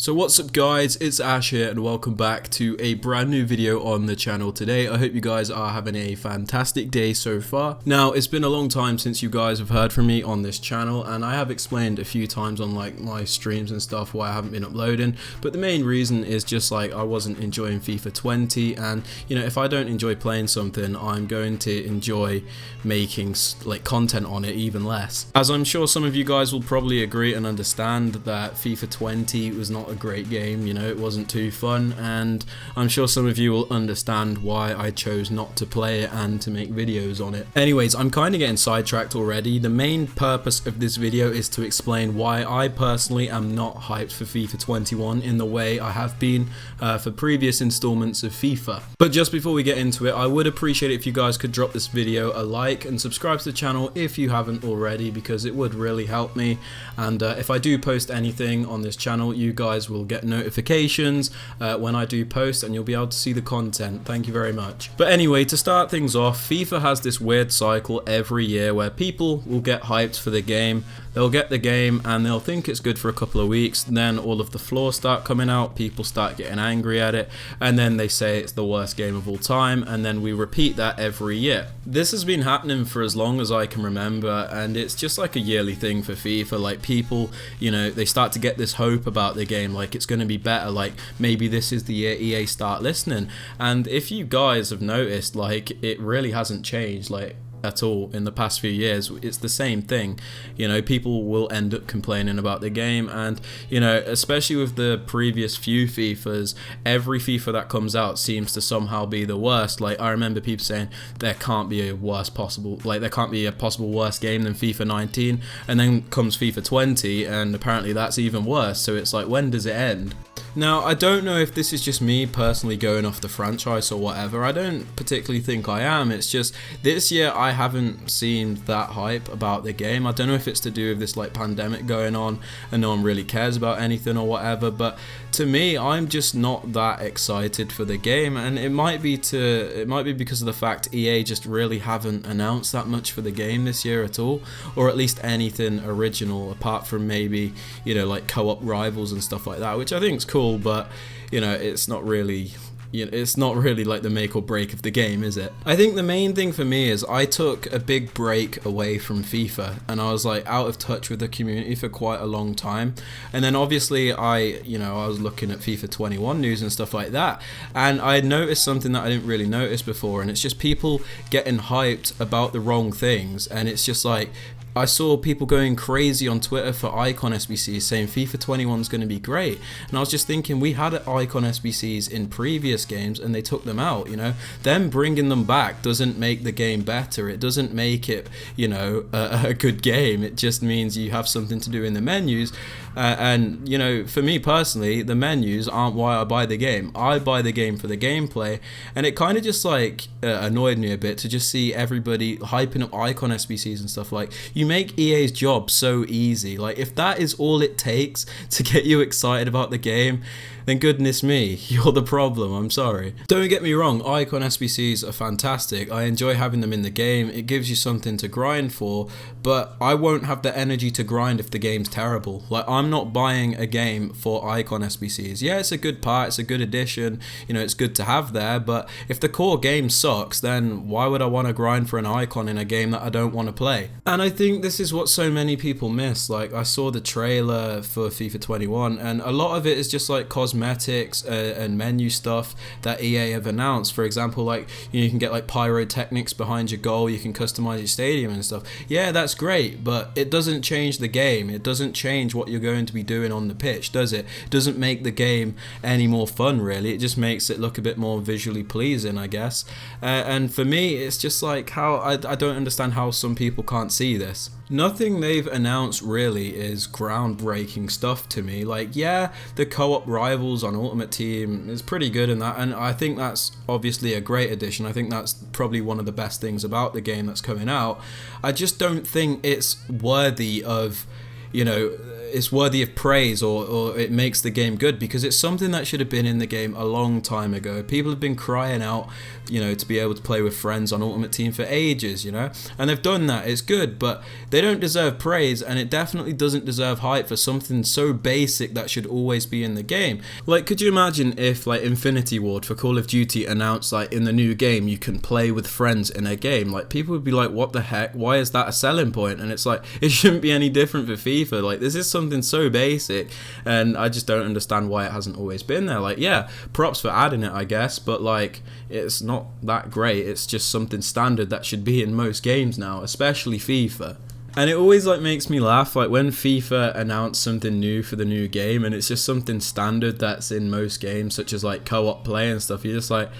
So what's up guys, it's Ash here and welcome back to a brand new video on the channel today. I hope you guys are having a fantastic day so far. Now, it's been a long time since you guys have heard from me on this channel, and I have explained a few times on like my streams and stuff why I haven't been uploading, but the main reason is just like I wasn't enjoying FIFA 20, and you know, if I don't enjoy playing something, I'm going to enjoy making like content on it even less. As I'm sure some of you guys will probably agree and understand that FIFA 20 was not a great game, you know, it wasn't too fun, and I'm sure some of you will understand why I chose not to play it and to make videos on it. Anyways, I'm kind of getting sidetracked already. The main purpose of this video is to explain why I personally am not hyped for FIFA 21 in the way I have been for previous installments of FIFA. But just before we get into it, I would appreciate it if you guys could drop this video a like and subscribe to the channel if you haven't already, because it would really help me. And if I do post anything on this channel, you guys will get notifications when I do post, and you'll be able to see the content. Thank you very much. But anyway, to start things off, FIFA has this weird cycle every year where people will get hyped for the game. They'll get the game and they'll think it's good for a couple of weeks, then all of the flaws start coming out, people start getting angry at it, and then they say it's the worst game of all time, and then we repeat that every year. This has been happening for as long as I can remember, and it's just like a yearly thing for FIFA. Like, people, you know, they start to get this hope about the game, like it's going to be better, like maybe this is the year EA start listening. And if you guys have noticed, like, it really hasn't changed like at all in the past few years. It's the same thing, you know, people will end up complaining about the game, and you know, especially with the previous few FIFAs, every FIFA that comes out seems to somehow be the worst. Like, I remember people saying there can't be a possible worse game than FIFA 19, and then comes FIFA 20 and apparently that's even worse. So it's like, when does it end? Now, I don't know if this is just me personally going off the franchise or whatever. I don't particularly think I am. It's just this year I haven't seen that hype about the game. I don't know if it's to do with this like pandemic going on and no one really cares about anything or whatever, but to me, I'm just not that excited for the game, and it might be because of the fact EA just really haven't announced that much for the game this year at all, or at least anything original apart from maybe, you know, like co-op rivals and stuff like that, which I think is cool, but you know, it's not really, you know, it's not really like the make or break of the game, is it? I think the main thing for me is I took a big break away from FIFA, and I was like out of touch with the community for quite a long time. And then obviously I was looking at FIFA 21 news and stuff like that, and I noticed something that I didn't really notice before, and it's just people getting hyped about the wrong things. And it's just like, I saw people going crazy on Twitter for icon SBCs saying FIFA 21 is going to be great, and I was just thinking, we had icon SBCs in previous games and they took them out, you know. Them bringing them back doesn't make the game better, it doesn't make it, you know, a good game. It just means you have something to do in the menus, and you know, for me personally, the menus aren't why I buy the game. I buy the game for the gameplay, and it kind of just like annoyed me a bit to just see everybody hyping up icon SBCs and stuff. Like, you make EA's job so easy. Like, if that is all it takes to get you excited about the game, then goodness me, you're the problem. I'm sorry. Don't get me wrong, icon SBCs are fantastic. I enjoy having them in the game. It gives you something to grind for, but I won't have the energy to grind if the game's terrible. Like, I'm not buying a game for icon SBCs. Yeah, it's a good part, it's a good addition, you know, it's good to have there, but if the core game sucks, then why would I want to grind for an icon in a game that I don't want to play? And I think this is what so many people miss. Like, I saw the trailer for FIFA 21, and a lot of it is just like cosmetics and menu stuff that EA have announced. For example, like, you can get like pyrotechnics behind your goal, you can customize your stadium and stuff. Yeah, that's great, but it doesn't change the game. It doesn't change what you're going to be doing on the pitch, does it? It doesn't make the game any more fun, really. It just makes it look a bit more visually pleasing, I guess. And for me, it's just like, how I don't understand how some people can't see this. Nothing they've announced really is groundbreaking stuff to me. Like, yeah, the co-op rivals on Ultimate Team is pretty good in that, and I think that's obviously a great addition. I think that's probably one of the best things about the game that's coming out. I just don't think it's worthy of, you know, it's worthy of praise, or it makes the game good, because it's something that should have been in the game a long time ago. People have been crying out, to be able to play with friends on Ultimate Team for ages, and they've done that. It's good, but they don't deserve praise, and it definitely doesn't deserve hype for something so basic that should always be in the game. Like, could you imagine if like Infinity Ward for Call of Duty announced like in the new game you can play with friends in a game? Like, people would be like, what the heck, why is that a selling point? And it's like, it shouldn't be any different for FIFA. Like, this is something so basic, and I just don't understand why it hasn't always been there. Like, yeah, props for adding it, I guess, but like, it's not that great. It's just something standard that should be in most games now, especially FIFA. And it always like makes me laugh, like when FIFA announced something new for the new game and it's just something standard that's in most games, such as like co-op play and stuff. You're just like,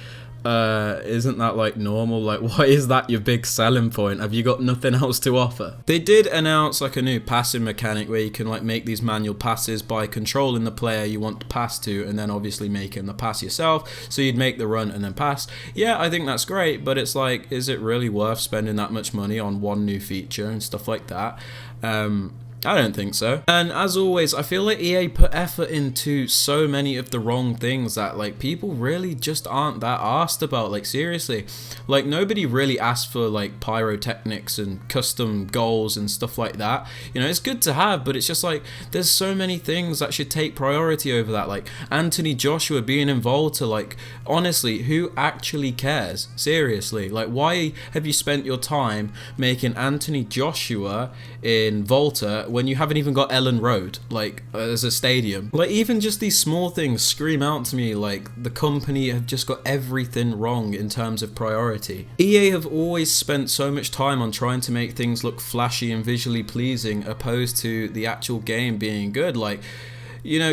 isn't that like normal? Like, why is that your big selling point? Have you got nothing else to offer? They did announce like a new passing mechanic where you can like make these manual passes by controlling the player you want to pass to, and then obviously making the pass yourself. So you'd make the run and then pass. Yeah, I think that's great, but it's like, is it really worth spending that much money on one new feature and stuff like that? I don't think so. And as always, I feel like EA put effort into so many of the wrong things that like people really just aren't that arsed about. Like, seriously, like nobody really asked for like pyrotechnics and custom goals and stuff like that. It's good to have, but it's just like there's so many things that should take priority over that. Like Anthony Joshua being in Volta, like honestly, who actually cares? Seriously, like why have you spent your time making Anthony Joshua in Volta when you haven't even got Ellen Road like as a stadium? Like, even just these small things scream out to me like the company have just got everything wrong in terms of priority. EA have always spent so much time on trying to make things look flashy and visually pleasing opposed to the actual game being good. Like,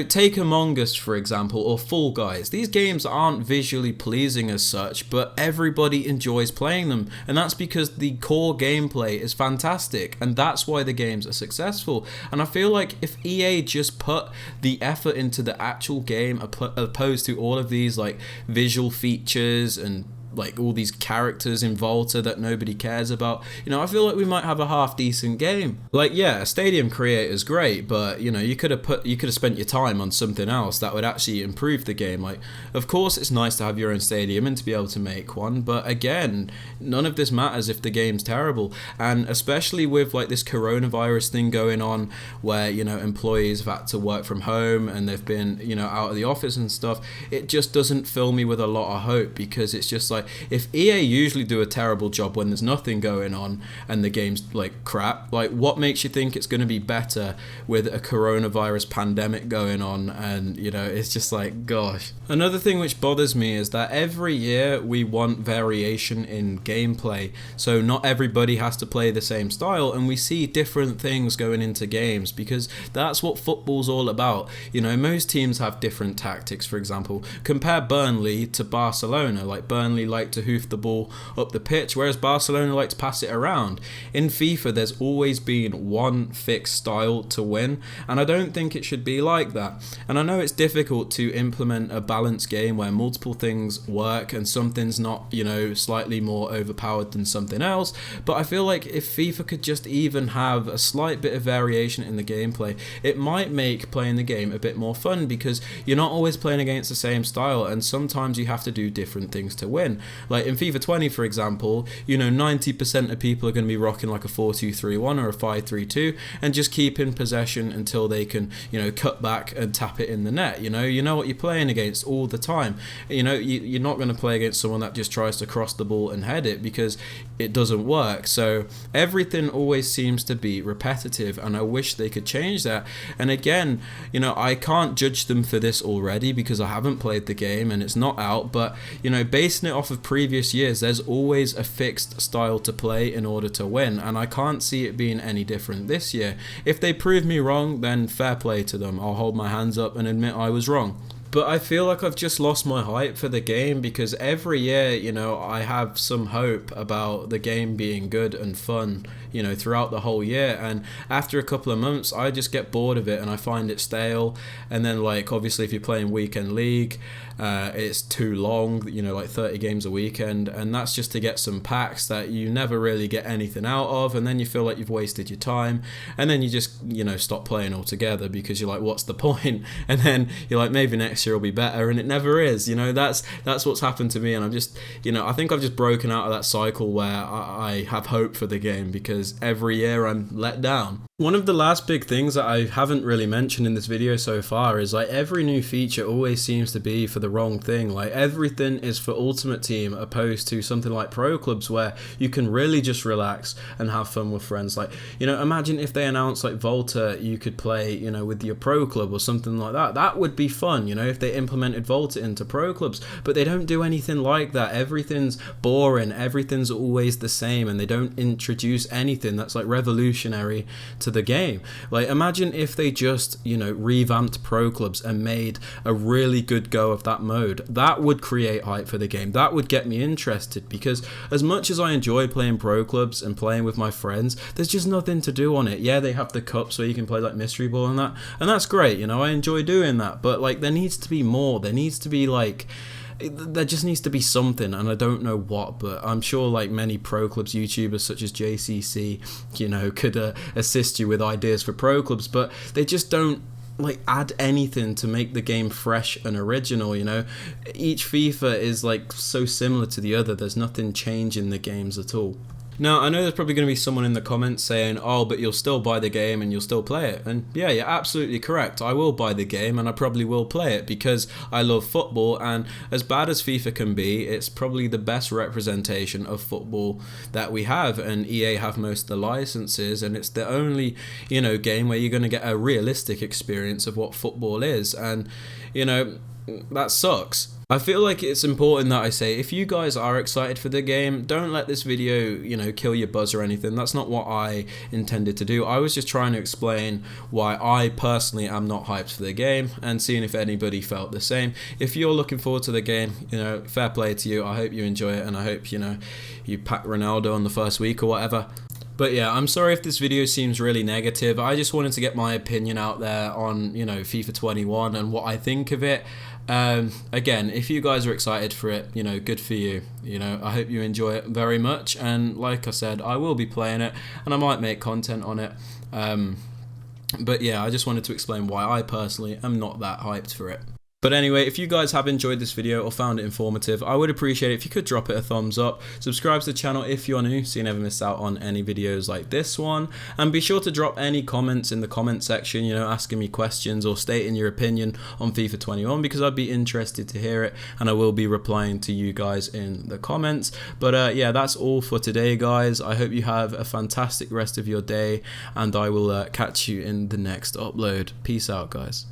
take Among Us, for example, or Fall Guys. These games aren't visually pleasing as such, but everybody enjoys playing them. And that's because the core gameplay is fantastic. And that's why the games are successful. And I feel like if EA just put the effort into the actual game opposed to all of these like visual features and like all these characters in Volta that nobody cares about, I feel like we might have a half decent game. Like, yeah, Stadium Creator is great, but you could have spent your time on something else that would actually improve the game. Like, of course it's nice to have your own stadium and to be able to make one, but again, none of this matters if the game's terrible. And especially with like this coronavirus thing going on where employees have had to work from home and they've been out of the office and stuff, it just doesn't fill me with a lot of hope, because it's just like, if EA usually do a terrible job when there's nothing going on and the game's like crap, like what makes you think it's going to be better with a coronavirus pandemic going on? And it's just like, gosh. Another thing which bothers me is that every year we want variation in gameplay, so not everybody has to play the same style, and we see different things going into games, because that's what football's all about. Most teams have different tactics. For example, compare Burnley to Barcelona. Like, Burnley like to hoof the ball up the pitch, whereas Barcelona like to pass it around. In FIFA, there's always been one fixed style to win, and I don't think it should be like that. And I know it's difficult to implement a balanced game where multiple things work and something's not, slightly more overpowered than something else, but I feel like if FIFA could just even have a slight bit of variation in the gameplay, it might make playing the game a bit more fun, because you're not always playing against the same style, and sometimes you have to do different things to win. Like in FIFA 20, for example, 90% of people are going to be rocking like a 4-2-3-1 or a 5-3-2 and just keep in possession until they can, cut back and tap it in the net. You know what you're playing against all the time. You're not going to play against someone that just tries to cross the ball and head it, because it doesn't work. So everything always seems to be repetitive, and I wish they could change that. And again, I can't judge them for this already because I haven't played the game and it's not out, but basing it off of previous years, there's always a fixed style to play in order to win, and I can't see it being any different this year. If they prove me wrong, then fair play to them. I'll hold my hands up and admit I was wrong. But I feel like I've just lost my hype for the game, because every year, you know, I have some hope about the game being good and fun, you know, throughout the whole year. And after a couple of months, I just get bored of it and I find it stale. And then, like, obviously, if you're playing weekend league, it's too long, you know, like 30 games a weekend. And that's just to get some packs that you never really get anything out of. And then you feel like you've wasted your time. And then you just, you know, stop playing altogether, because you're like, what's the point? And then you're like, maybe next year will be better, and it never is. You know, that's what's happened to me. And I'm just, you know, I think I've just broken out of that cycle where I have hope for the game, because every year I'm let down. One of the last big things that I haven't really mentioned in this video so far is, like, every new feature always seems to be for the wrong thing. Like, everything is for Ultimate Team, opposed to something like Pro Clubs, where you can really just relax and have fun with friends. Like, you know, imagine if they announced, like, Volta, you could play, you know, with your Pro Club or something like that. That would be fun, you know, if they implemented Volta into Pro Clubs. But they don't do anything like that. Everything's boring, everything's always the same, and they don't introduce anything that's, like, revolutionary to the game. Like, imagine if they just, you know, revamped Pro Clubs and made a really good go of that mode. That would create hype for the game. That would get me interested, because as much as I enjoy playing Pro Clubs and playing with my friends, there's just nothing to do on it. Yeah, they have the cups where you can play, like, mystery ball and that, and that's great, you know, I enjoy doing that. But, like, there needs to be more. There needs to be, like, there just needs to be something, and I don't know what. But I'm sure, like, many Pro Clubs YouTubers such as JCC, you know, could assist you with ideas for Pro Clubs, but they just don't, like, add anything to make the game fresh and original. You know, each FIFA is, like, so similar to the other. There's nothing changing the games at all. Now, I know there's probably going to be someone in the comments saying, oh, but you'll still buy the game and you'll still play it. And yeah, you're absolutely correct. I will buy the game and I probably will play it, because I love football, and as bad as FIFA can be, it's probably the best representation of football that we have. And EA have most of the licenses, and it's the only, you know, game where you're going to get a realistic experience of what football is. And, you know, that sucks. I feel like it's important that I say, if you guys are excited for the game, don't let this video, you know, kill your buzz or anything. That's not what I intended to do. I was just trying to explain why I personally am not hyped for the game, and seeing if anybody felt the same. If you're looking forward to the game, you know, fair play to you. I hope you enjoy it, and I hope, you know, you pack Ronaldo on the first week or whatever. But yeah, I'm sorry if this video seems really negative. I just wanted to get my opinion out there on, you know, FIFA 21 and what I think of it. Again, if you guys are excited for it, you know, good for you. You know, I hope you enjoy it very much. And like I said, I will be playing it, and I might make content on it. But yeah, I just wanted to explain why I personally am not that hyped for it. But anyway, if you guys have enjoyed this video or found it informative, I would appreciate it if you could drop it a thumbs up. Subscribe to the channel if you're new, so you never miss out on any videos like this one. And be sure to drop any comments in the comment section, you know, asking me questions or stating your opinion on FIFA 21, because I'd be interested to hear it, and I will be replying to you guys in the comments. But yeah, that's all for today, guys. I hope you have a fantastic rest of your day, and I will catch you in the next upload. Peace out, guys.